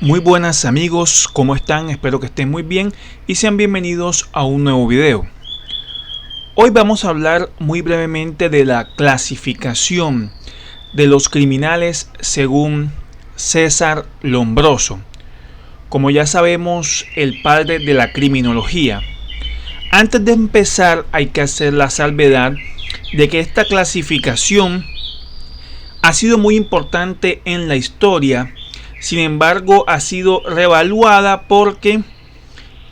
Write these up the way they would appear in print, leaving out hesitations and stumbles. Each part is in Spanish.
Muy buenas amigos, ¿cómo están? Espero que estén muy bien y sean bienvenidos a un nuevo video. Hoy vamos a hablar muy brevemente de la clasificación de los criminales según César Lombroso, como ya sabemos, el padre de la criminología. Antes de empezar hay que hacer la salvedad de que esta clasificación ha sido muy importante en la historia. Sin embargo, ha sido reevaluada porque,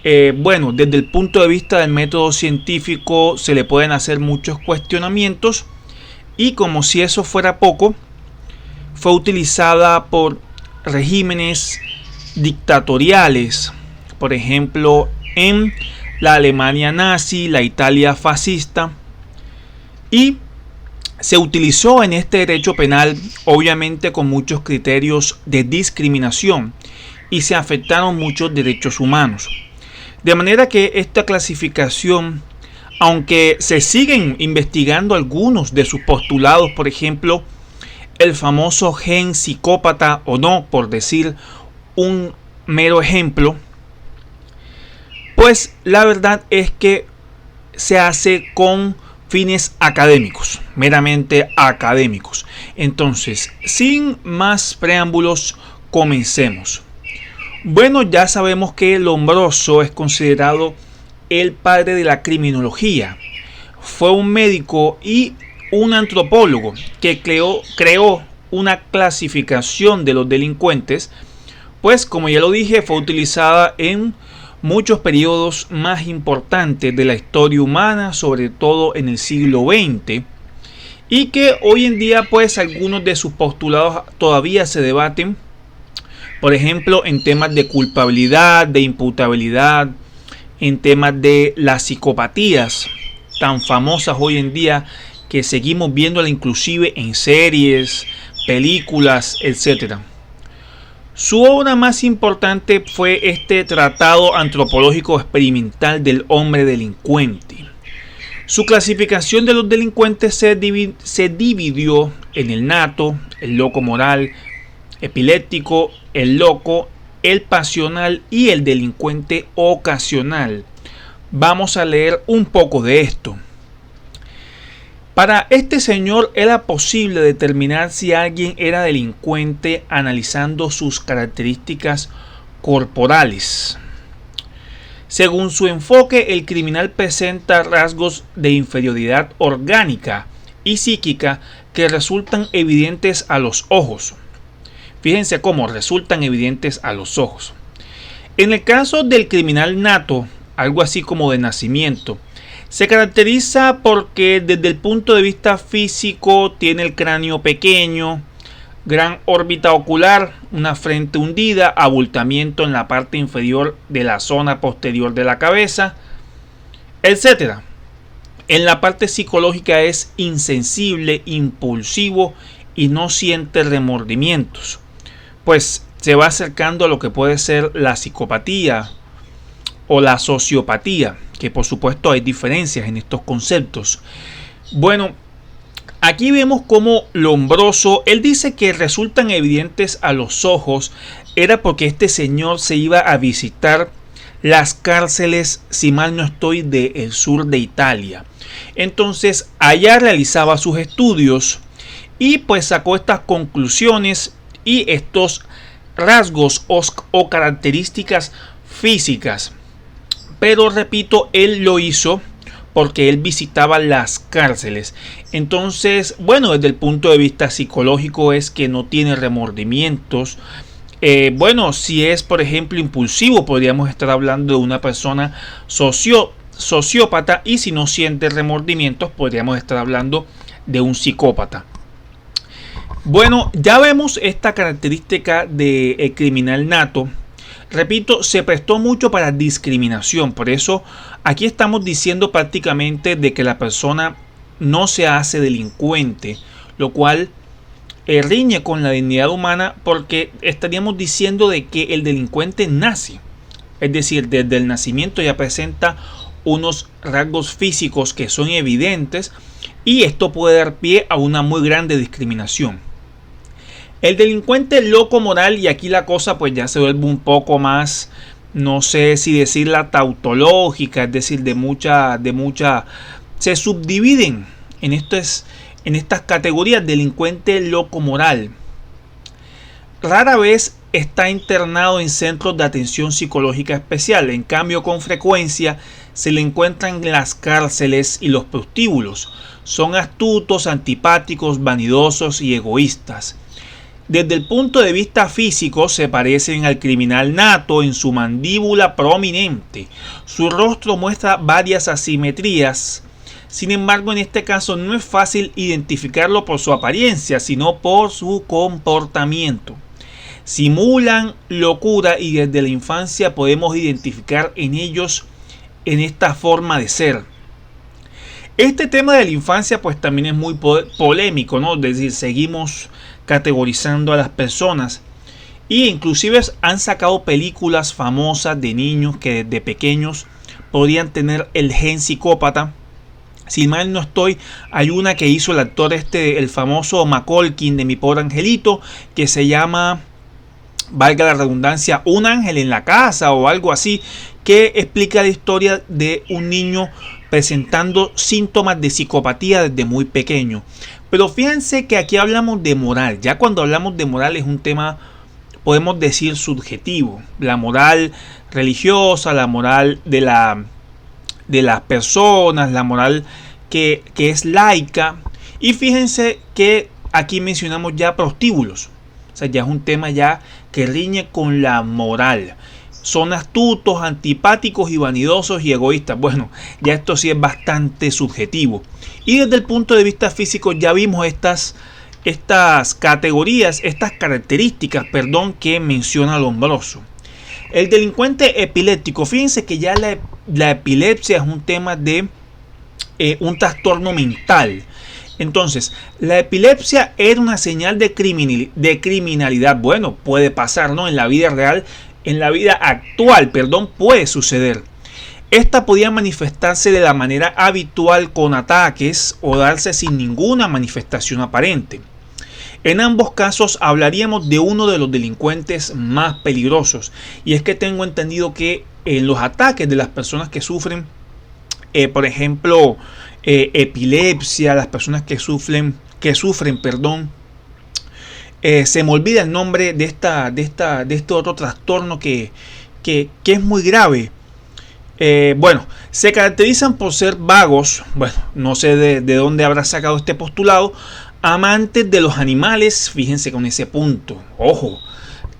desde el punto de vista del método científico se le pueden hacer muchos cuestionamientos y, como si eso fuera poco, fue utilizada por regímenes dictatoriales, por ejemplo, en la Alemania nazi, la Italia fascista, y se utilizó en este derecho penal, obviamente con muchos criterios de discriminación, y se afectaron muchos derechos humanos. De manera que esta clasificación, aunque se siguen investigando algunos de sus postulados, por ejemplo, el famoso gen psicópata o no, por decir un mero ejemplo, pues la verdad es que se hace con fines académicos, meramente académicos. Entonces, sin más preámbulos, comencemos. Bueno, ya sabemos que Lombroso es considerado el padre de la criminología. Fue un médico y un antropólogo que creó una clasificación de los delincuentes, pues como ya lo dije, fue utilizada en muchos periodos más importantes de la historia humana, sobre todo en el siglo XX, y que hoy en día pues algunos de sus postulados todavía se debaten, por ejemplo en temas de culpabilidad, de imputabilidad, en temas de las psicopatías tan famosas hoy en día que seguimos viéndolas inclusive en series, películas, etc. Su obra más importante fue este Tratado Antropológico Experimental del Hombre Delincuente. Su clasificación de los delincuentes se dividió en el nato, el loco moral, epiléptico, el loco, el pasional y el delincuente ocasional. Vamos a leer un poco de esto. Para este señor era posible determinar si alguien era delincuente analizando sus características corporales. Según su enfoque, el criminal presenta rasgos de inferioridad orgánica y psíquica que resultan evidentes a los ojos. Fíjense cómo resultan evidentes a los ojos. En el caso del criminal nato, algo así como de nacimiento, se caracteriza porque desde el punto de vista físico tiene el cráneo pequeño, gran órbita ocular, una frente hundida, abultamiento en la parte inferior de la zona posterior de la cabeza, etc. En la parte psicológica es insensible, impulsivo y no siente remordimientos, pues se va acercando a lo que puede ser la psicopatía o la sociopatía, que por supuesto hay diferencias en estos conceptos. Bueno, aquí vemos cómo Lombroso, él dice que resultan evidentes a los ojos, era porque este señor se iba a visitar las cárceles, si mal no estoy, del sur de Italia. Entonces allá realizaba sus estudios y pues sacó estas conclusiones y estos rasgos o características físicas. Pero repito, él lo hizo porque él visitaba las cárceles. Entonces, desde el punto de vista psicológico es que no tiene remordimientos. Si es, por ejemplo, impulsivo, podríamos estar hablando de una persona sociópata. Y si no siente remordimientos, podríamos estar hablando de un psicópata. Bueno, ya vemos esta característica del criminal nato. Repito, se prestó mucho para discriminación, por eso aquí estamos diciendo prácticamente de que la persona no se hace delincuente, lo cual riñe con la dignidad humana, porque estaríamos diciendo de que el delincuente nace, es decir, desde el nacimiento ya presenta unos rasgos físicos que son evidentes y esto puede dar pie a una muy grande discriminación. El delincuente loco moral, y aquí la cosa pues ya se vuelve un poco más, no sé si decirla tautológica, es decir, se subdividen en estas categorías. Delincuente loco moral rara vez está internado en centros de atención psicológica especial. En cambio, con frecuencia se le encuentran en las cárceles y los prostíbulos. Son astutos, antipáticos, vanidosos y egoístas. Desde el punto de vista físico se parecen al criminal nato en su mandíbula prominente. Su rostro muestra varias asimetrías. Sin embargo, en este caso no es fácil identificarlo por su apariencia, sino por su comportamiento. Simulan locura y desde la infancia podemos identificar en ellos en esta forma de ser. Este tema de la infancia pues también es muy polémico, ¿no? Es decir, seguimos categorizando a las personas y inclusive han sacado películas famosas de niños que desde pequeños podrían tener el gen psicópata. Si mal no estoy, hay una que hizo el actor el famoso Macaulay Culkin de Mi Pobre Angelito, que se llama, valga la redundancia, Un ángel en la casa o algo así, que explica la historia de un niño presentando síntomas de psicopatía desde muy pequeño. Pero fíjense que aquí hablamos de moral. Ya cuando hablamos de moral es un tema, podemos decir, subjetivo. La moral religiosa, la moral de las personas, la moral que es laica. Y fíjense que aquí mencionamos ya prostíbulos. O sea, ya es un tema ya que riñe con la moral. Son astutos, antipáticos y vanidosos y egoístas. Bueno, ya esto sí es bastante subjetivo. Y desde el punto de vista físico ya vimos estas categorías, estas características, que menciona Lombroso. El delincuente epiléptico, fíjense que ya la epilepsia es un tema de un trastorno mental. Entonces, la epilepsia era una señal de criminalidad. Bueno, puede pasar, ¿no? En la vida real, en la vida actual, puede suceder. Esta podía manifestarse de la manera habitual con ataques o darse sin ninguna manifestación aparente. En ambos casos hablaríamos de uno de los delincuentes más peligrosos. Y es que tengo entendido que en los ataques de las personas que sufren, por ejemplo, epilepsia, las personas que sufren, se me olvida el nombre de este otro trastorno que es muy grave. Se caracterizan por ser vagos. Bueno, no sé de dónde habrá sacado este postulado. Amantes de los animales, fíjense con ese punto. Ojo,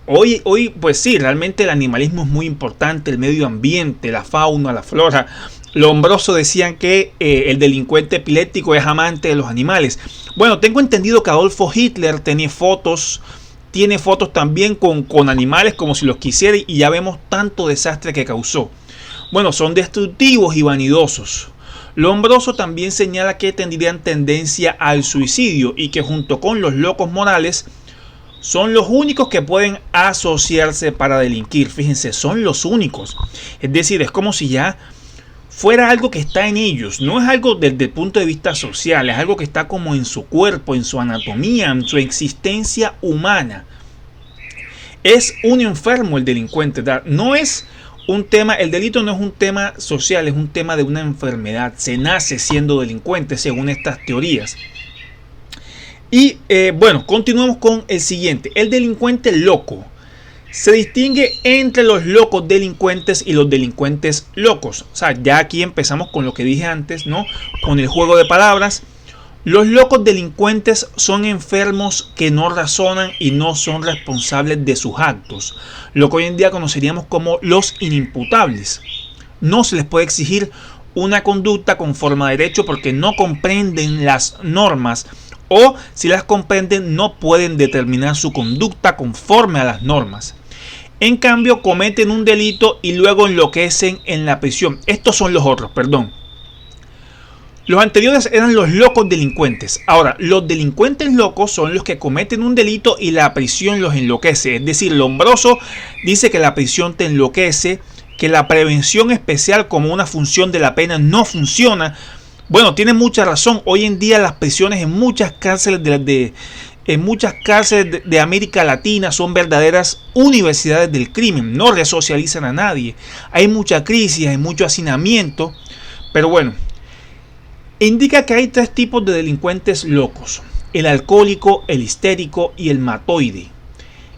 hoy pues sí, realmente el animalismo es muy importante, el medio ambiente, la fauna, la flora. Lombroso decían que el delincuente epiléptico es amante de los animales. Bueno, tengo entendido que Adolfo Hitler tiene fotos también con animales como si los quisiera, y ya vemos tanto desastre que causó. Bueno, son destructivos y vanidosos. Lombroso también señala que tendrían tendencia al suicidio y que junto con los locos morales son los únicos que pueden asociarse para delinquir. Fíjense, son los únicos. Es decir, es como si ya fuera algo que está en ellos. No es algo desde el punto de vista social, es algo que está como en su cuerpo, en su anatomía, en su existencia humana. Es un enfermo el delincuente. No es un tema, el delito no es un tema social, es un tema de una enfermedad. Se nace siendo delincuente según estas teorías. Y continuamos con el siguiente. El delincuente loco. Se distingue entre los locos delincuentes y los delincuentes locos. O sea, ya aquí empezamos con lo que dije antes, ¿no? Con el juego de palabras. Los locos delincuentes son enfermos que no razonan y no son responsables de sus actos. Lo que hoy en día conoceríamos como los inimputables. No se les puede exigir una conducta conforme a derecho porque no comprenden las normas, o si las comprenden no pueden determinar su conducta conforme a las normas. En cambio, cometen un delito y luego enloquecen en la prisión. Estos son los otros, Los anteriores eran los locos delincuentes. Ahora, los delincuentes locos son los que cometen un delito y la prisión los enloquece. Es decir, Lombroso dice que la prisión te enloquece, que la prevención especial como una función de la pena no funciona. Bueno, tiene mucha razón. Hoy en día las prisiones en muchas cárceles en muchas cárceles de América Latina son verdaderas universidades del crimen, no resocializan a nadie. Hay mucha crisis, hay mucho hacinamiento, pero bueno, indica que hay 3 tipos de delincuentes locos: el alcohólico, el histérico y el matoide.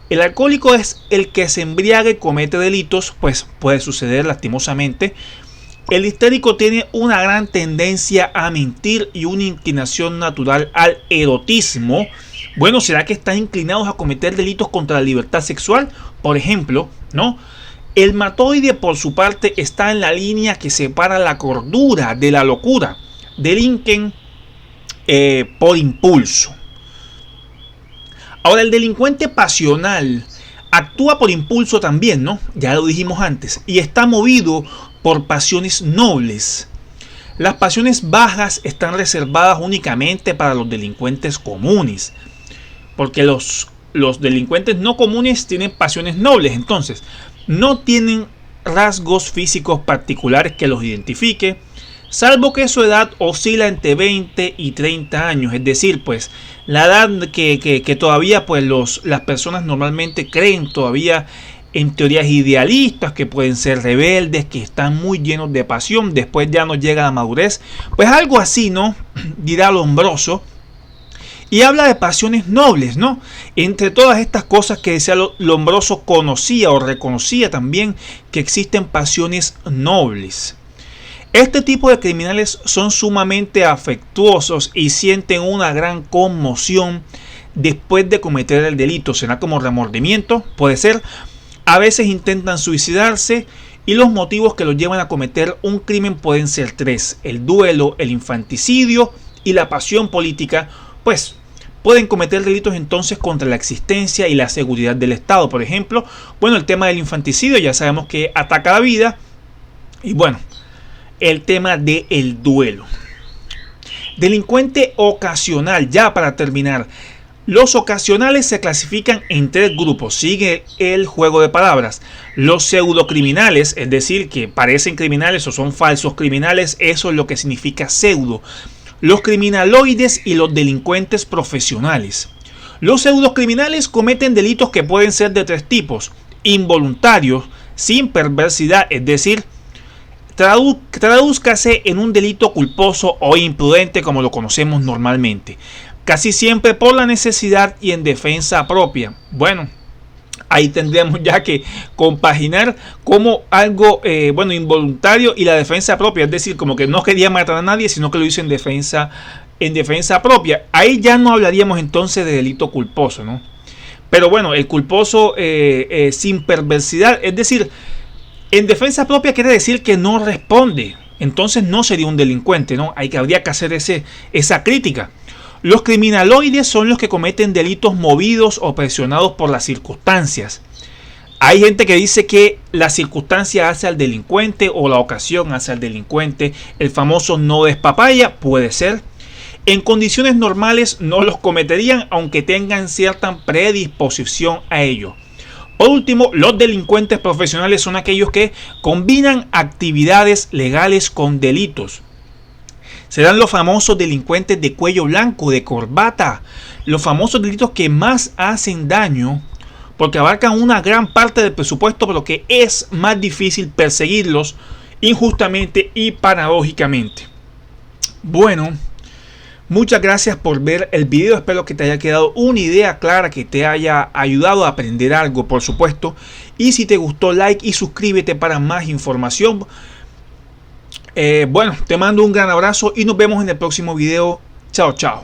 El alcohólico es el que se embriaga y comete delitos, pues puede suceder lastimosamente. El histérico tiene una gran tendencia a mentir y una inclinación natural al erotismo. Bueno, ¿será que están inclinados a cometer delitos contra la libertad sexual? Por ejemplo, ¿no? El matoide, por su parte, está en la línea que separa la cordura de la locura. Delinquen por impulso. Ahora, el delincuente pasional actúa por impulso también, ¿no? Ya lo dijimos antes. Y está movido por pasiones nobles. Las pasiones bajas están reservadas únicamente para los delincuentes comunes. Porque los delincuentes no comunes tienen pasiones nobles. Entonces, no tienen rasgos físicos particulares que los identifique, salvo que su edad oscila entre 20 y 30 años. Es decir, pues la edad que todavía pues las personas normalmente creen todavía en teorías idealistas, que pueden ser rebeldes, que están muy llenos de pasión. Después ya nos llega la madurez. Pues algo así, ¿no? Dirá Lombroso. Y habla de pasiones nobles, ¿no? Entre todas estas cosas que decía Lombroso, conocía o reconocía también que existen pasiones nobles. Este tipo de criminales son sumamente afectuosos y sienten una gran conmoción después de cometer el delito. ¿Será como remordimiento? Puede ser. A veces intentan suicidarse y los motivos que los llevan a cometer un crimen pueden ser 3. El duelo, el infanticidio y la pasión política. Pues pueden cometer delitos entonces contra la existencia y la seguridad del Estado. Por ejemplo, bueno, el tema del infanticidio ya sabemos que ataca la vida. Y bueno, el tema del duelo. Delincuente ocasional, ya para terminar. Los ocasionales se clasifican en 3 grupos. Sigue el juego de palabras. Los pseudocriminales, es decir, que parecen criminales o son falsos criminales. Eso es lo que significa pseudo. Los criminaloides y los delincuentes profesionales. Los pseudocriminales cometen delitos que pueden ser de 3 tipos. Involuntarios, sin perversidad, es decir, tradúzcase en un delito culposo o imprudente como lo conocemos normalmente. Casi siempre por la necesidad y en defensa propia. Bueno, ahí tendríamos ya que compaginar como algo involuntario y la defensa propia. Es decir, como que no quería matar a nadie, sino que lo hizo en defensa propia. Ahí ya no hablaríamos entonces de delito culposo, ¿no? Pero bueno, el culposo sin perversidad, es decir, en defensa propia quiere decir que no responde. Entonces no sería un delincuente, ¿no? Habría que hacer esa crítica. Los criminaloides son los que cometen delitos movidos o presionados por las circunstancias. Hay gente que dice que la circunstancia hace al delincuente o la ocasión hace al delincuente. El famoso no des papaya, puede ser. En condiciones normales no los cometerían, aunque tengan cierta predisposición a ello. Por último, los delincuentes profesionales son aquellos que combinan actividades legales con delitos. Serán los famosos delincuentes de cuello blanco, de corbata, los famosos delitos que más hacen daño porque abarcan una gran parte del presupuesto, pero que es más difícil perseguirlos injustamente y paradójicamente. Bueno, muchas gracias por ver el video. Espero que te haya quedado una idea clara, que te haya ayudado a aprender algo, por supuesto. Y si te gustó, like y suscríbete para más información. Bueno, te mando un gran abrazo y nos vemos en el próximo video. Chao, chao.